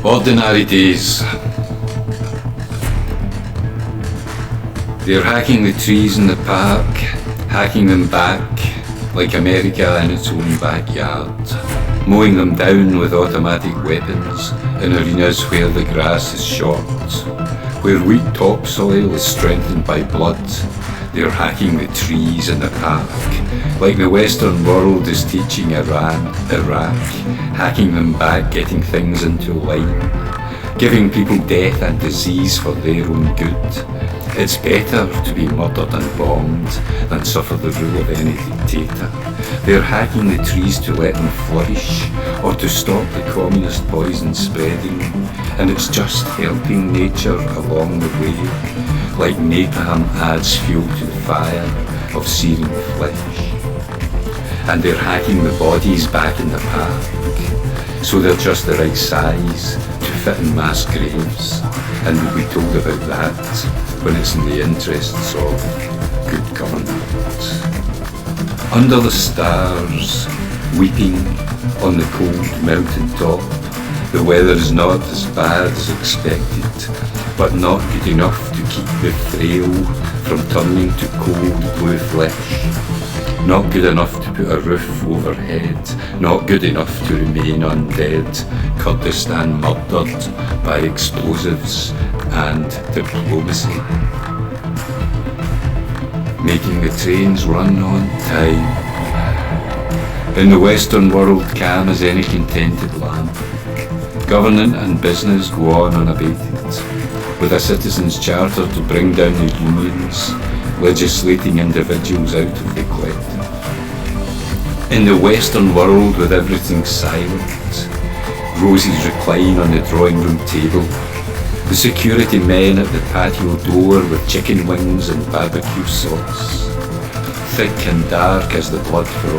Ordinary days. They're hacking the trees in the park, hacking them back like America in its own backyard, mowing them down with automatic weapons in arenas where the grass is short, where wheat topsoil is strengthened by blood. They're hacking the trees in the park, like the Western world is teaching Iraq, hacking them back, getting things into line, giving people death and disease for their own good. It's better to be murdered and bombed than suffer the rule of any dictator. They're hacking the trees to let them flourish, or to stop the communist poison spreading, and it's just helping nature along the way, like napalm adds fuel to the fire of searing flesh. And they're hacking the bodies back in the park, so they're just the right size to fit in mass graves, and we'll be told about that when it's in the interests of good government. Under the stars, weeping on the cold mountain top, the weather is not as bad as expected, but not good enough to keep the frail from turning to cold blue flesh. Not good enough to put a roof overhead, not good enough to remain undead, Kurdistan murdered by explosives and diplomacy. Making the trains run on time. In the Western world, calm as any contented lamb. Government and business go on unabated, with a citizens' charter to bring down the unions, legislating individuals out of the collective. In the Western world, with everything silent, roses recline on the drawing room table, the security men at the patio door with chicken wings and barbecue sauce, thick and dark as the blood for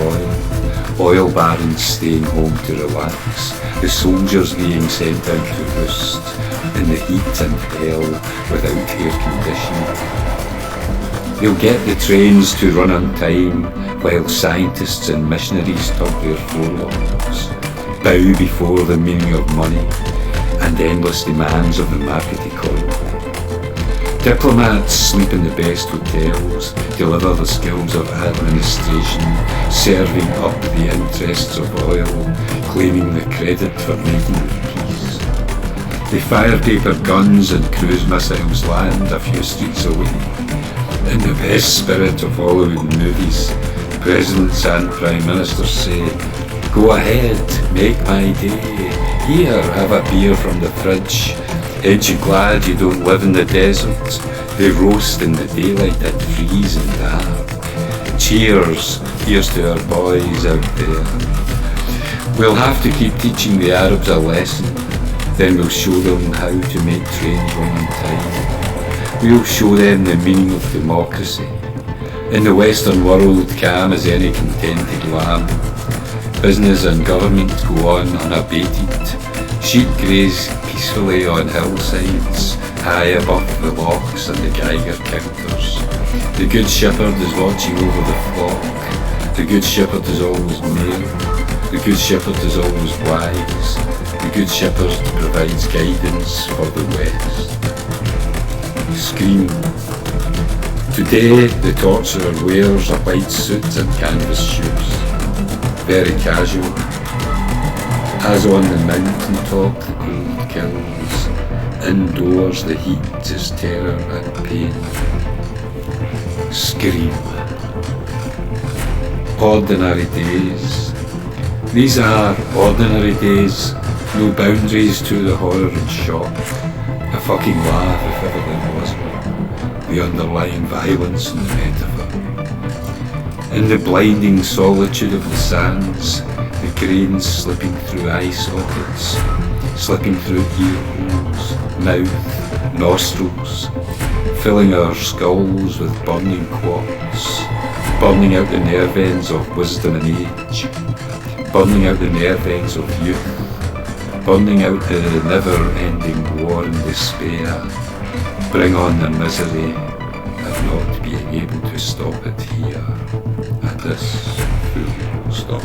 oil barons staying home to relax, the soldiers being sent out to roost in the heat and hell without air conditioning. They'll get the trains to run on time while scientists and missionaries tug their forelocks, bow before the meaning of money and endless demands of the market economy. Diplomats sleep in the best hotels, deliver the skills of administration, serving up the interests of oil, claiming the credit for making the peace. They fire paper guns and cruise missiles land a few streets away. In the best spirit of Hollywood movies, presidents and prime ministers say, "Go ahead, make my day. Here, have a beer from the fridge. Ain't you glad you don't live in the desert? They roast in the daylight and freeze in dark. Cheers, here's to our boys out there." We'll have to keep teaching the Arabs a lesson, then we'll show them how to make trains run on time. We'll show them the meaning of democracy. In the Western world, calm as any contented lamb. Business and government go on unabated. Sheep graze peacefully on hillsides, high above the locks and the Geiger counters. The good shepherd is watching over the flock. The good shepherd is always near. The good shepherd is always wise. The good shepherd provides guidance for the West. Scream. Today the torturer wears a white suit and canvas shoes. Very casual. As on the mountain top the cold kills, indoors the heat is terror and pain. Scream. Ordinary days. These are ordinary days, no boundaries to the horror and shock. A fucking laugh if ever there was one. The underlying violence in the metaphor. In the blinding solitude of the sands, the grains slipping through eye sockets, slipping through ear holes, mouth, nostrils, filling our skulls with burning quartz, burning out the nerve ends of wisdom and age, burning out the nerve ends of youth, burning out the never-ending war and despair. Bring on the misery of not being able to stop it here at this full stop.